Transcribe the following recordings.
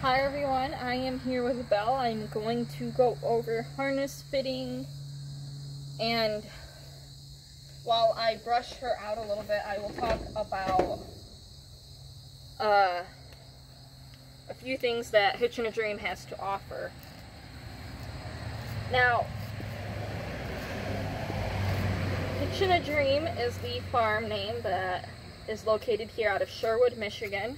Hi everyone, I am here with Belle. I'm going to go over harness fitting, and while I brush her out a little bit, I will talk about a few things that Hitchin A Dream has to offer. Now, Hitchin A Dream is the farm name that is located here out of Sherwood, Michigan.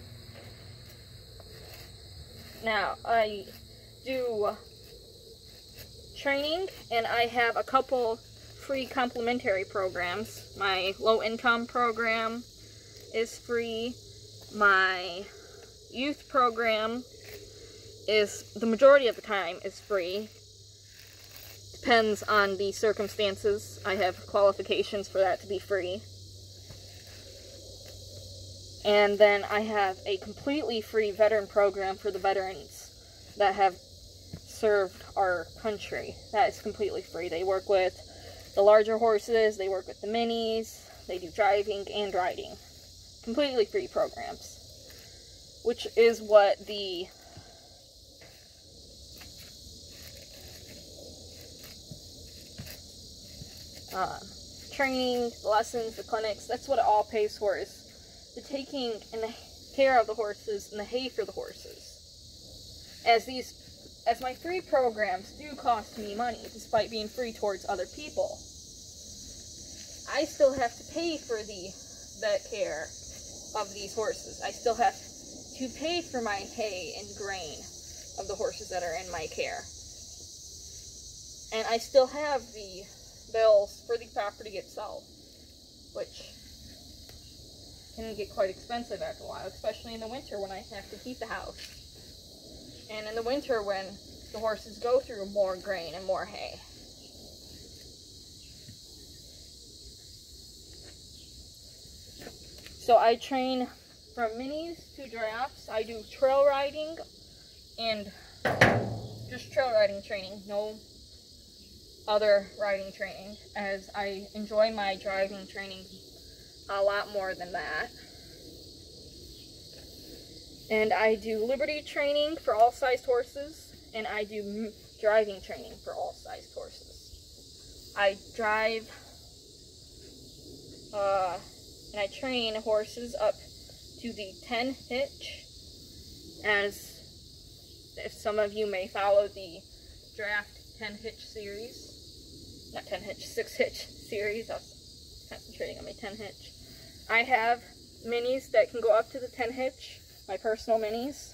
Now, I do training, and I have a couple free complimentary programs. My low-income program is free. My youth program is, the majority of the time, is free. Depends on the circumstances. I have qualifications for that to be free. And then I have a completely free veteran program for the veterans that have served our country. That is completely free. They work with the larger horses, they work with the minis, they do driving and riding. Completely free programs. Which is what the training, the lessons, the clinics, that's what it all pays for, is the taking and the care of the horses and the hay for the horses. As my free programs do cost me money, despite being free towards other people, I still have to pay for the care of these horses. I still have to pay for my hay and grain of the horses that are in my care. And I still have the bills for the property itself, which can get quite expensive after a while, especially in the winter when I have to heat the house. And in the winter when the horses go through more grain and more hay. So I train from minis to giraffes. I do trail riding and just trail riding training, no other riding training, as I enjoy my driving training a lot more than that. And I do liberty training for all sized horses, and I do driving training for all sized horses. I drive and I train horses up to the 10 hitch, as if some of you may follow the draft 10 hitch series, not 10 hitch, 6 hitch series. I was concentrating on my 10 hitch. I have minis that can go up to the 10 hitch, my personal minis.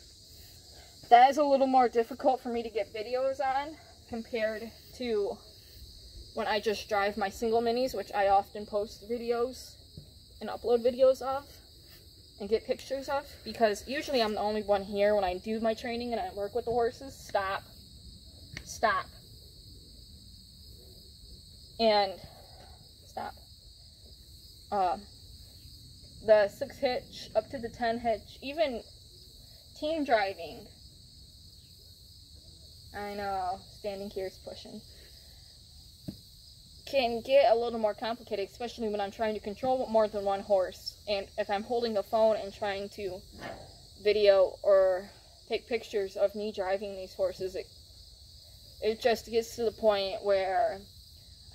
That is a little more difficult for me to get videos on compared to when I just drive my single minis, which I often post videos and upload videos of and get pictures of, because usually I'm the only one here when I do my training and I work with the horses. Stop. And stop. The 6 hitch up to the 10 hitch, even team driving. I know, standing here is pushing. Can get a little more complicated, especially when I'm trying to control more than one horse. And if I'm holding the phone and trying to video or take pictures of me driving these horses, it just gets to the point where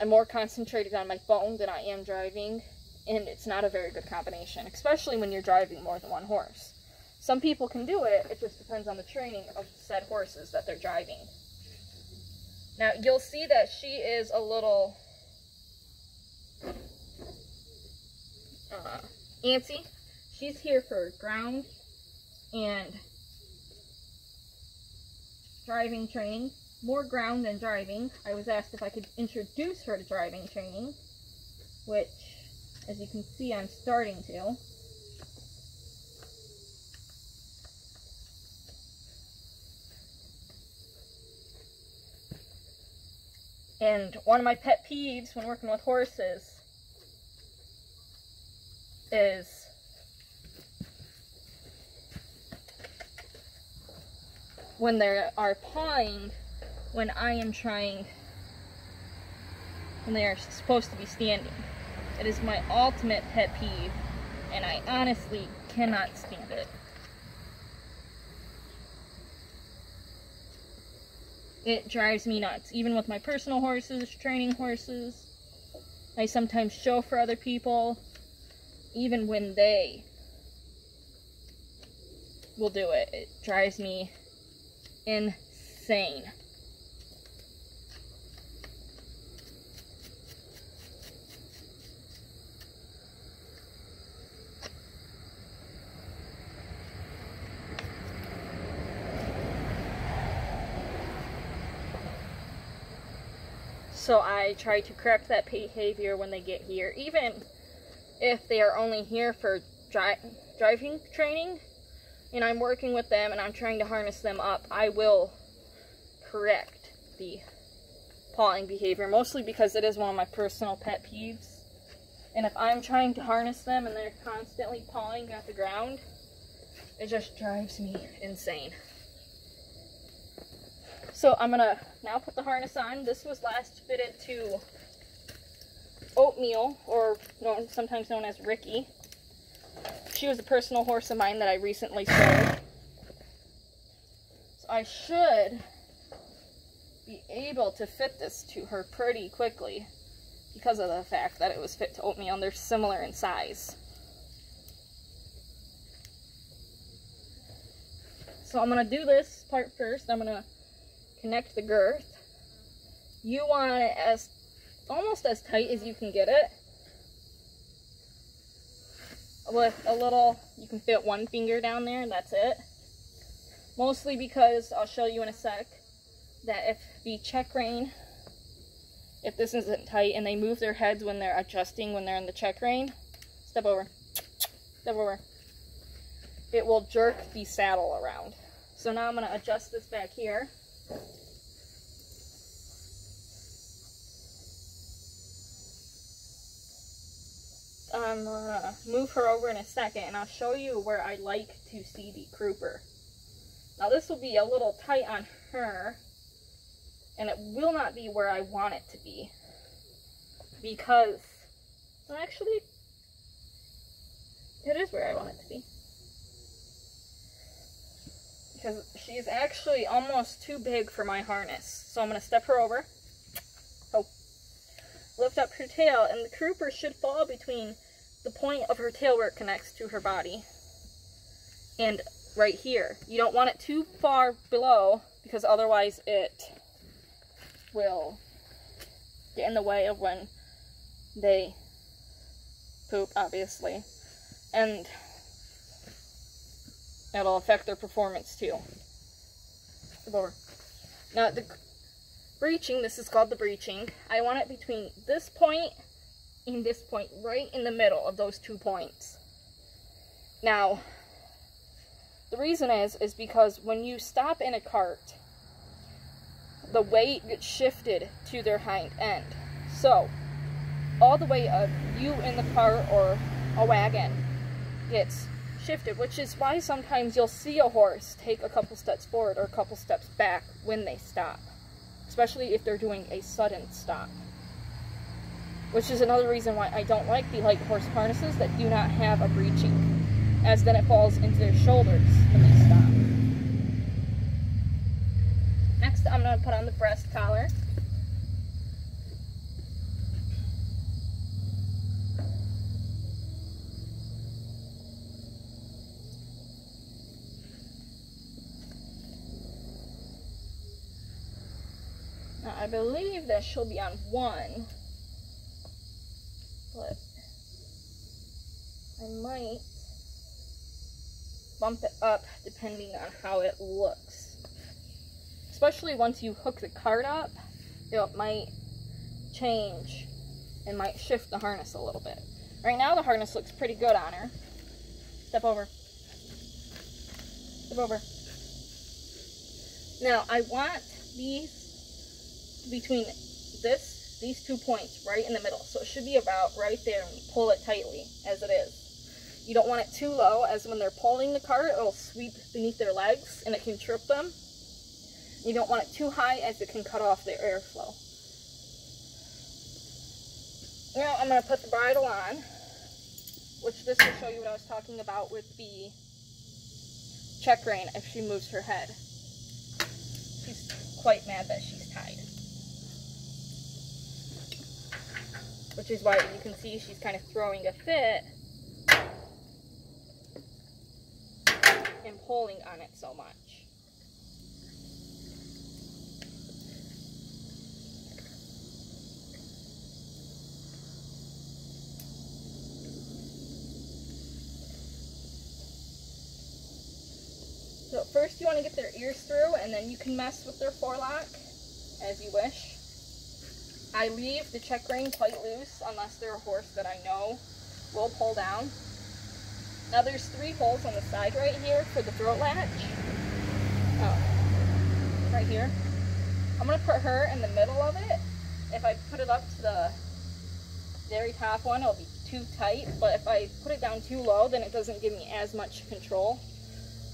I'm more concentrated on my phone than I am driving. And it's not a very good combination, especially when you're driving more than one horse. Some people can do it, it just depends on the training of said horses that they're driving. Now, you'll see that she is a little antsy. She's here for ground and driving training. More ground than driving. I was asked if I could introduce her to driving training, which, as you can see, I'm starting to. And one of my pet peeves when working with horses is when they are pawing when I am trying, when they are supposed to be standing. It is my ultimate pet peeve, and I honestly cannot stand it. It drives me nuts. Even with my personal horses, training horses, I sometimes show for other people, even when they will do it. It drives me insane. So I try to correct that behavior when they get here, even if they are only here for driving training, and I'm working with them and I'm trying to harness them up, I will correct the pawing behavior, mostly because it is one of my personal pet peeves. And if I'm trying to harness them and they're constantly pawing at the ground, it just drives me insane. So I'm gonna now put the harness on. This was last fitted to Oatmeal, or sometimes known as Ricky. She was a personal horse of mine that I recently sold. So I should be able to fit this to her pretty quickly because of the fact that it was fit to Oatmeal and they're similar in size. So I'm gonna do this part first. I'm gonna connect the girth. You want it as almost as tight as you can get it. With a little, you can fit one finger down there and that's it. Mostly because, I'll show you in a sec, that if the check rein, if this isn't tight and they move their heads when they're adjusting, when they're in the check rein, step over, it will jerk the saddle around. So now I'm going to adjust this back here. I'm gonna move her over in a second and I'll show you where I like to see the crooper. Now this will be a little tight on her and it will not be where I want it to be because, well, actually it is where I want it to be, because she's actually almost too big for my harness. So I'm going to step her over, lift up her tail, and the crooper should fall between the point of her tail where it connects to her body and right here. You don't want it too far below because otherwise it will get in the way of when they poop, obviously, and it'll affect their performance too. Now the breeching, this is called the breeching. I want it between this point and this point, right in the middle of those 2 points. Now, the reason is because when you stop in a cart, the weight gets shifted to their hind end. So, all the weight of you in the cart or a wagon gets shifted, which is why sometimes you'll see a horse take a couple steps forward or a couple steps back when they stop, especially if they're doing a sudden stop. Which is another reason why I don't like the light horse harnesses that do not have a breeching, as then it falls into their shoulders when they stop. Next, I'm going to put on the breast collar. Now, I believe that she'll be on 1. But I might bump it up depending on how it looks. Especially once you hook the cart up, it might change and might shift the harness a little bit. Right now the harness looks pretty good on her. Step over. Step over. Now I want these between these 2 points right in the middle. So it should be about right there when you pull it tightly, as it is. You don't want it too low, as when they're pulling the cart, it'll sweep beneath their legs and it can trip them. You don't want it too high, as it can cut off their airflow. Now I'm going to put the bridle on, which this will show you what I was talking about with the check rein if she moves her head. She's quite mad that she's tied. Which is why you can see she's kind of throwing a fit and pulling on it so much. So first you want to get their ears through, and then you can mess with their forelock as you wish. I leave the check rein quite loose unless they're a horse that I know will pull down. Now there's 3 holes on the side right here for the throat latch. Oh, right here. I'm going to put her in the middle of it. If I put it up to the very top one, it'll be too tight, but if I put it down too low, then it doesn't give me as much control.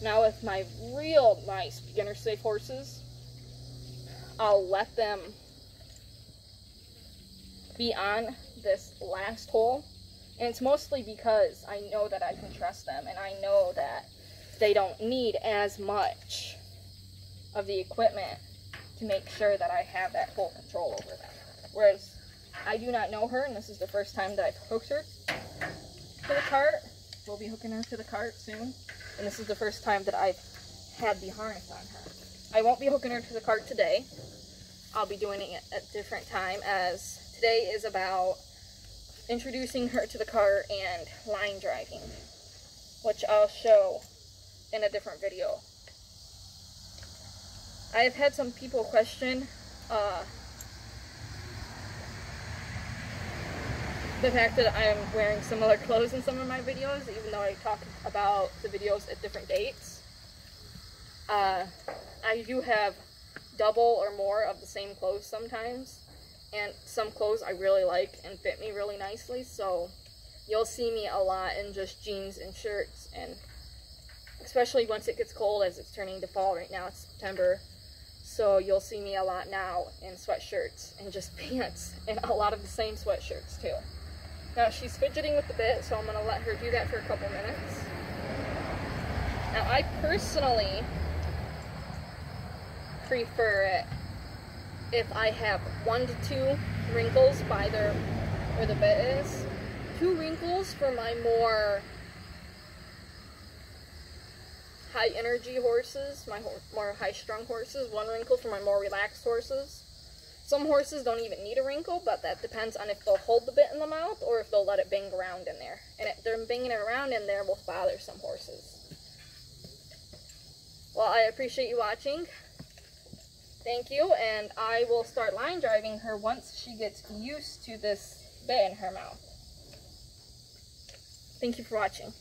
Now with my real nice beginner safe horses, I'll let them be on this last hole, and it's mostly because I know that I can trust them, and I know that they don't need as much of the equipment to make sure that I have that full control over them. Whereas I do not know her, and this is the first time that I've hooked her to the cart. We'll be hooking her to the cart soon. And this is the first time that I've had the harness on her. I won't be hooking her to the cart today. I'll be doing it at a different time, as today is about introducing her to the cart and line driving, which I'll show in a different video. I've had some people question the fact that I'm wearing similar clothes in some of my videos, even though I talk about the videos at different dates. I do have double or more of the same clothes sometimes, and some clothes I really like and fit me really nicely, so you'll see me a lot in just jeans and shirts, and especially once it gets cold, as it's turning to fall right now, it's September, so you'll see me a lot now in sweatshirts and just pants, and a lot of the same sweatshirts too. Now she's fidgeting with the bit, so I'm going to let her do that for a couple minutes. Now I personally prefer it if I have 1 to 2 wrinkles by where the bit is. 2 wrinkles for my more high energy horses, my more high strung horses. 1 wrinkle for my more relaxed horses. Some horses don't even need a wrinkle, but that depends on if they'll hold the bit in the mouth or if they'll let it bang around in there. And if they're banging it around in there, will bother some horses. Well, I appreciate you watching. Thank you, and I will start line driving her once she gets used to this bit in her mouth. Thank you for watching.